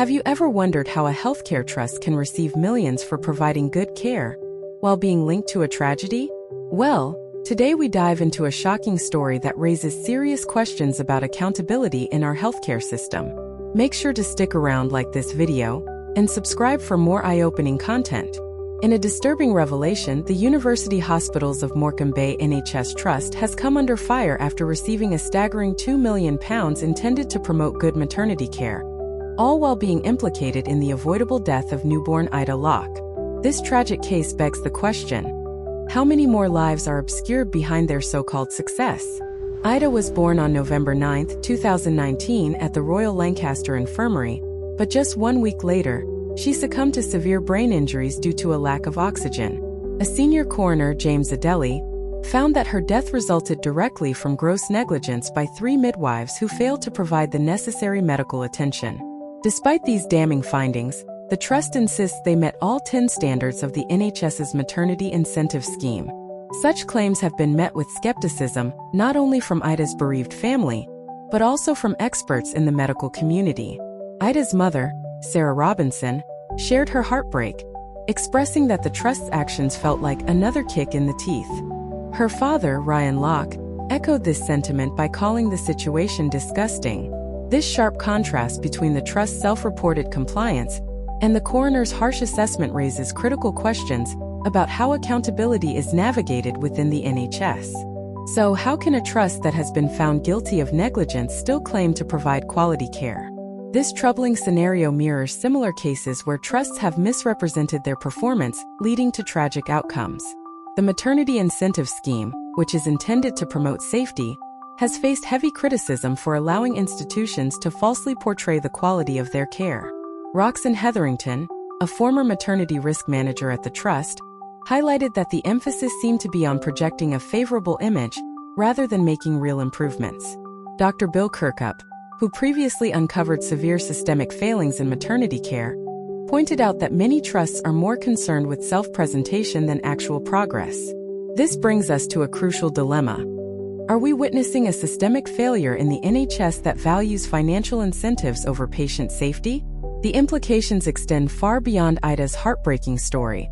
Have you ever wondered how a healthcare trust can receive millions for providing good care while being linked to a tragedy? Well, today we dive into a shocking story that raises serious questions about accountability in our healthcare system. Make sure to stick around, like this video, and subscribe for more eye-opening content. In a disturbing revelation, the University Hospitals of Morecambe Bay NHS Trust has come under fire after receiving a staggering £2 million intended to promote good maternity care, all while being implicated in the avoidable death of newborn Ida Locke. This tragic case begs the question: how many more lives are obscured behind their so-called success? Ida was born on November 9, 2019 at the Royal Lancaster Infirmary, but just 1 week later, she succumbed to severe brain injuries due to a lack of oxygen. A senior coroner, James Adeli, found that her death resulted directly from gross negligence by 3 midwives who failed to provide the necessary medical attention. Despite these damning findings, the trust insists they met all 10 standards of the NHS's maternity incentive scheme. Such claims have been met with skepticism, not only from Ida's bereaved family, but also from experts in the medical community. Ida's mother, Sarah Robinson, shared her heartbreak, expressing that the trust's actions felt like another kick in the teeth. Her father, Ryan Locke, echoed this sentiment by calling the situation disgusting. This sharp contrast between the trust's self-reported compliance and the coroner's harsh assessment raises critical questions about how accountability is navigated within the NHS. So, how can a trust that has been found guilty of negligence still claim to provide quality care? This troubling scenario mirrors similar cases where trusts have misrepresented their performance, leading to tragic outcomes. The maternity incentive scheme, which is intended to promote safety, has faced heavy criticism for allowing institutions to falsely portray the quality of their care. Roxanne Hetherington, a former maternity risk manager at the trust, highlighted that the emphasis seemed to be on projecting a favorable image rather than making real improvements. Dr. Bill Kirkup, who previously uncovered severe systemic failings in maternity care, pointed out that many trusts are more concerned with self-presentation than actual progress. This brings us to a crucial dilemma. Are we witnessing a systemic failure in the NHS that values financial incentives over patient safety? The implications extend far beyond Ida's heartbreaking story.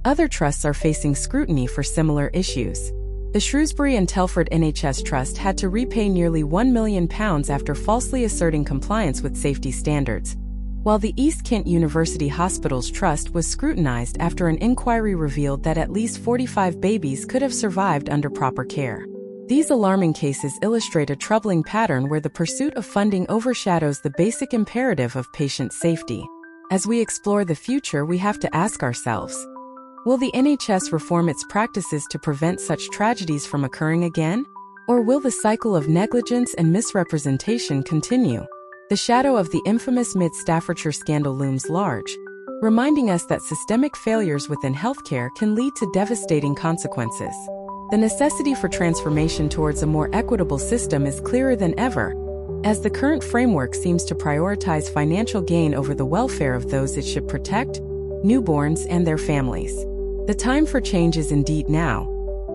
Other trusts are facing scrutiny for similar issues. The Shrewsbury and Telford NHS Trust had to repay nearly £1 million after falsely asserting compliance with safety standards, while the East Kent University Hospitals Trust was scrutinized after an inquiry revealed that at least 45 babies could have survived under proper care. These alarming cases illustrate a troubling pattern where the pursuit of funding overshadows the basic imperative of patient safety. As we explore the future, we have to ask ourselves: will the NHS reform its practices to prevent such tragedies from occurring again? Or will the cycle of negligence and misrepresentation continue? The shadow of the infamous Mid Staffordshire scandal looms large, reminding us that systemic failures within healthcare can lead to devastating consequences. The necessity for transformation towards a more equitable system is clearer than ever, as the current framework seems to prioritize financial gain over the welfare of those it should protect: newborns and their families. The time for change is indeed now,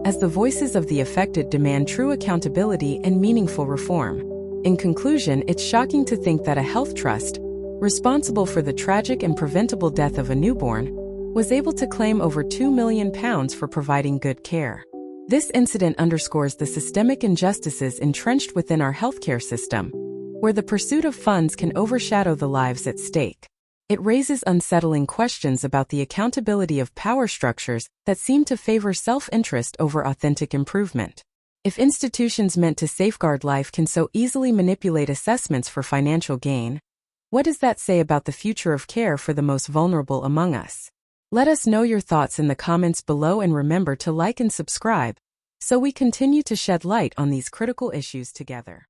as the voices of the affected demand true accountability and meaningful reform. In conclusion, it's shocking to think that a health trust, responsible for the tragic and preventable death of a newborn, was able to claim over £2 million for providing good care. This incident underscores the systemic injustices entrenched within our healthcare system, where the pursuit of funds can overshadow the lives at stake. It raises unsettling questions about the accountability of power structures that seem to favor self-interest over authentic improvement. If institutions meant to safeguard life can so easily manipulate assessments for financial gain, what does that say about the future of care for the most vulnerable among us? Let us know your thoughts in the comments below, and remember to like and subscribe so we continue to shed light on these critical issues together.